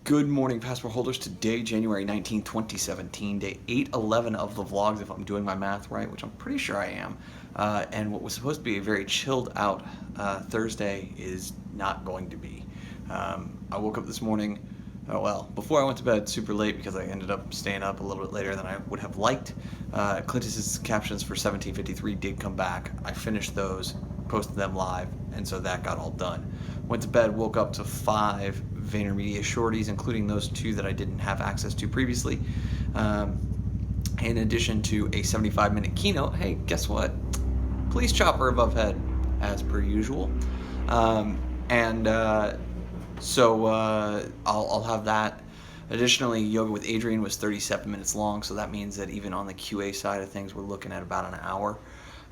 Good morning, passport holders. Today, January 19, 2017, day 811 of the vlogs, if I'm doing my math right, which I'm pretty sure I am. And what was supposed to be a very chilled out Thursday is not going to be. I woke up this morning, before I went to bed super late because I ended up staying up a little bit later than I would have liked. Clintus's captions for 1753 did come back. I finished those, posted them live, and so that got all done. Went to bed, woke up to 5 VaynerMedia shorties, including those 2 that I didn't have access to previously. In addition to a 75-minute keynote, hey, guess what? Police chopper above head, as per usual. So I'll have that. Additionally, Yoga with Adrian was 37 minutes long, so that means that even on the QA side of things, we're looking at about an hour.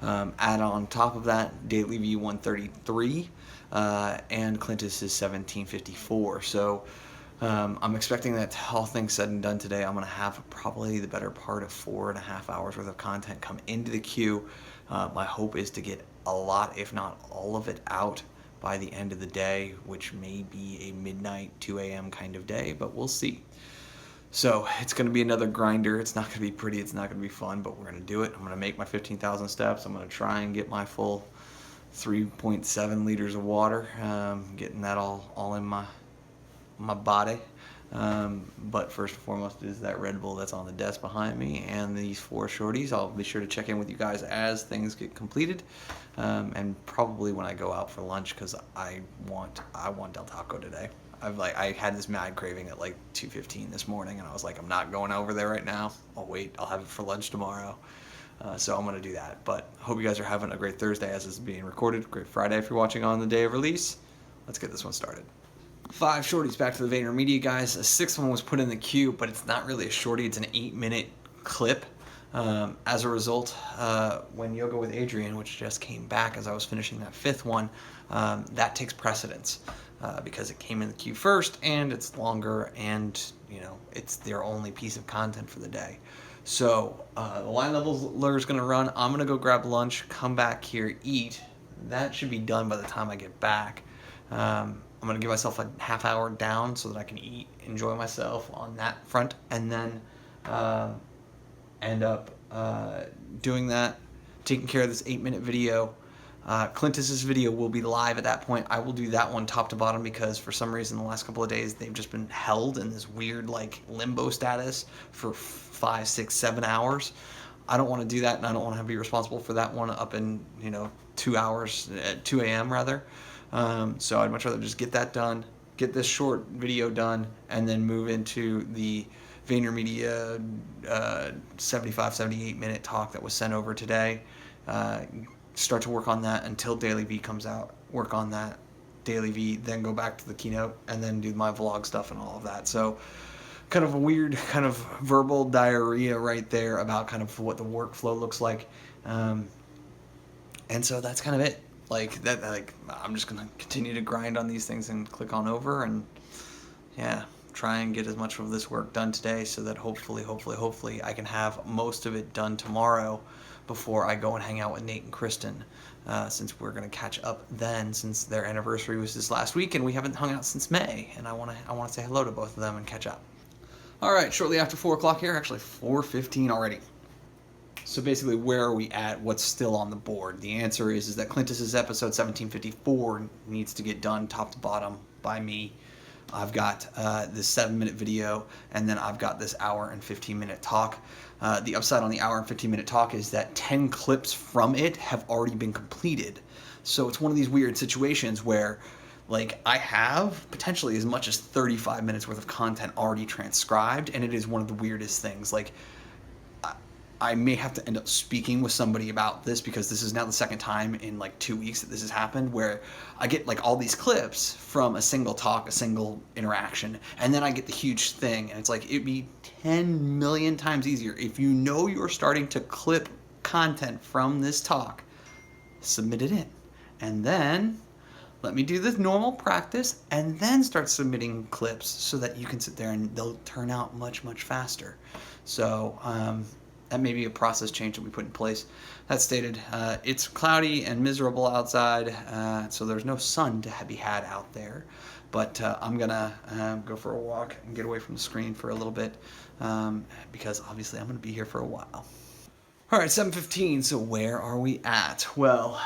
Add on top of that, Daily V 133, and Clintus is 1754. So I'm expecting that all things said and done today, I'm going to have probably the better part of 4.5 hours worth of content come into the queue. My hope is to get a lot, if not all of it, out by the end of the day, which may be a midnight, 2 a.m. kind of day, but we'll see. So it's going to be another grinder. It's not going to be pretty. It's not going to be fun, but we're going to do it. I'm going to make my 15,000 steps. I'm going to try and get my full 3.7 liters of water, getting that all in my body. But first and foremost is that Red Bull that's on the desk behind me and these 4 shorties. I'll be sure to check in with you guys as things get completed, and probably when I go out for lunch, because I want Del Taco today. I had this mad craving at like 2:15 this morning, and I was like, I'm not going over there right now. I'll wait. I'll have it for lunch tomorrow. So I'm going to do that. But hope you guys are having a great Thursday as this is being recorded. Great Friday if you're watching on the day of release. Let's get this one started. 5 shorties back to the VaynerMedia guys. A 6th one was put in the queue, but it's not really a shorty. It's an 8-minute clip. As a result, when Yoga with Adrian, which just came back as I was finishing that 5th one, that takes precedence because it came in the queue first, and it's longer, and it's their only piece of content for the day. So the line leveler is going to run. I'm going to go grab lunch, come back here, eat. That should be done by the time I get back. I'm going to give myself a half hour down so that I can eat, enjoy myself on that front, and then end up doing that, taking care of this 8-minute video. Clintus's video will be live at that point. I will do that one top to bottom because for some reason the last couple of days they've just been held in this weird limbo status for 5, 6, 7 hours. I don't want to do that, and I don't want to be responsible for that one up in 2 hours at 2 a.m. rather. So I'd much rather just get that done, get this short video done, and then move into the VaynerMedia 75, 78-minute talk that was sent over today. Start to work on that until Daily V comes out, work on that Daily V, then go back to the keynote, and then do my vlog stuff and all of that. So kind of a weird kind of verbal diarrhea right there about kind of what the workflow looks like. And so that's kind of it. I'm just going to continue to grind on these things and click on over and, try and get as much of this work done today so that hopefully I can have most of it done tomorrow before I go and hang out with Nate and Kristen, since we're going to catch up then, since their anniversary was this last week and we haven't hung out since May, and I want to say hello to both of them and catch up. All right, shortly after 4 o'clock here, actually 4:15 already. So basically, where are we at? What's still on the board? The answer is that Clintus's episode 1754 needs to get done top to bottom by me. I've got this 7-minute video, and then I've got this hour and 15-minute talk. The upside on the hour and 15-minute talk is that 10 clips from it have already been completed. So it's one of these weird situations where I have potentially as much as 35 minutes worth of content already transcribed, and it is one of the weirdest things. I may have to end up speaking with somebody about this because this is now the 2nd time in 2 weeks that this has happened, where I get all these clips from a single talk, a single interaction, and then I get the huge thing, and it's it'd be 10 million times easier if you're starting to clip content from this talk, submit it in, and then let me do this normal practice, and then start submitting clips so that you can sit there and they'll turn out much, much faster. So that may be a process change that we put in place. That stated, it's cloudy and miserable outside, so there's no sun to be had out there. But I'm gonna go for a walk and get away from the screen for a little bit because obviously I'm gonna be here for a while. All right, 7:15. So where are we at? Well,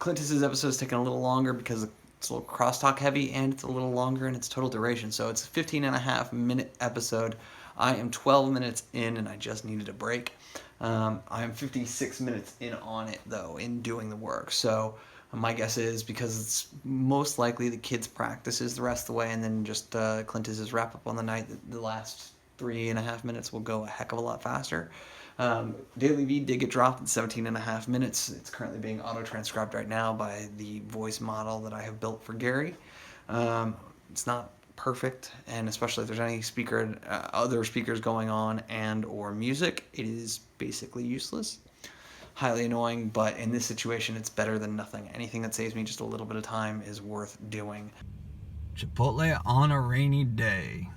Clintus's episode is taking a little longer because it's a little crosstalk heavy, and it's a little longer in its total duration. So it's a 15 and a half minute episode. I am 12 minutes in, and I just needed a break. I am 56 minutes in on it though, in doing the work. So my guess is because it's most likely the kids' practices the rest of the way, and then just Clintus's wrap up on the night. The last 3.5 minutes will go a heck of a lot faster. Daily V did get dropped at 17 and a half minutes. It's currently being auto-transcribed right now by the voice model that I have built for Gary. It's not perfect, and especially if there's any other speakers going on and or music, it is basically useless. Highly annoying, but in this situation, it's better than nothing. Anything that saves me just a little bit of time is worth doing. Chipotle on a rainy day.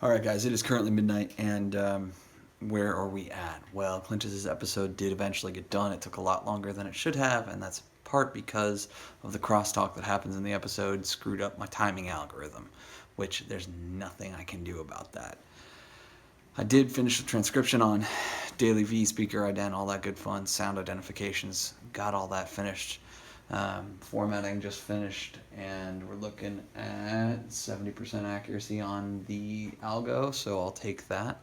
All right, guys, it is currently midnight, and where are we at? Well, Clintus's episode did eventually get done. It took a lot longer than it should have, and that's part because of the crosstalk that happens in the episode screwed up my timing algorithm, which there's nothing I can do about that. I did finish the transcription on Daily V, speaker ident, all that good fun, sound identifications, got all that finished. Formatting just finished, and we're looking at 70% accuracy on the algo, so I'll take that.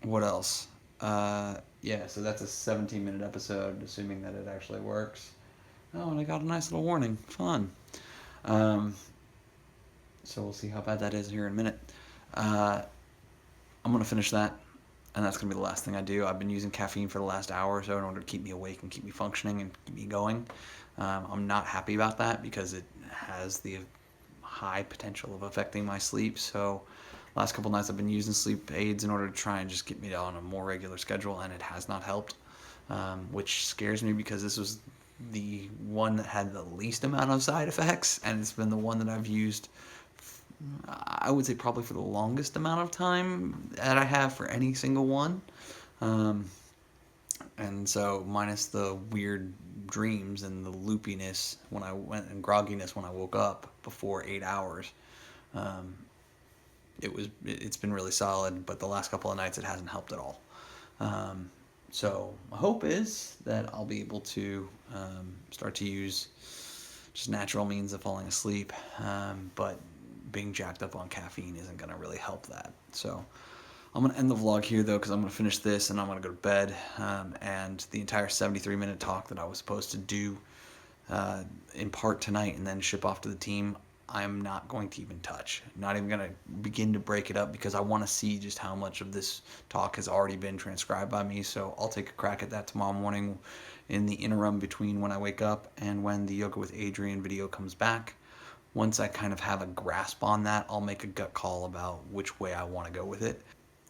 What else? Yeah, so that's a 17-minute episode, assuming that it actually works. Oh, and I got a nice little warning. Fun. So we'll see how bad that is here in a minute. I'm going to finish that, and that's going to be the last thing I do. I've been using caffeine for the last hour or so in order to keep me awake and keep me functioning and keep me going. I'm not happy about that because it has the high potential of affecting my sleep. So last couple nights I've been using sleep aids in order to try and just get me on a more regular schedule, and it has not helped, which scares me because this was the one that had the least amount of side effects, and it's been the one that I've used, I would say, probably for the longest amount of time that I have for any single one. And so minus the weird dreams and the loopiness when I went and grogginess when I woke up before 8 hours, it's been really solid, but the last couple of nights it hasn't helped at all. So my hope is that I'll be able to start to use just natural means of falling asleep, but being jacked up on caffeine isn't going to really help that. So I'm going to end the vlog here, though, because I'm going to finish this and I'm going to go to bed. And the entire 73-minute talk that I was supposed to do in part tonight and then ship off to the team, I'm not going to even touch. Not even going to begin to break it up because I want to see just how much of this talk has already been transcribed by me. So I'll take a crack at that tomorrow morning in the interim between when I wake up and when the Yoga with Adrian video comes back. Once I kind of have a grasp on that, I'll make a gut call about which way I want to go with it.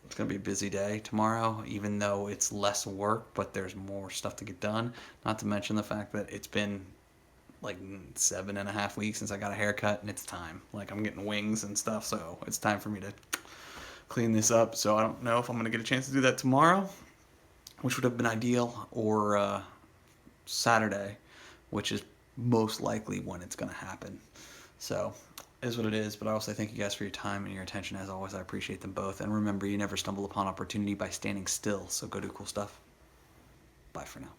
It's going to be a busy day tomorrow, even though it's less work, but there's more stuff to get done. Not to mention the fact that it's been like 7.5 weeks since I got a haircut, and it's time. Like, I'm getting wings and stuff, so it's time for me to clean this up. So I don't know if I'm going to get a chance to do that tomorrow, which would have been ideal, or Saturday, which is most likely when it's going to happen. So it is what it is, but I also thank you guys for your time and your attention. As always, I appreciate them both. And remember, you never stumble upon opportunity by standing still, so go do cool stuff. Bye for now.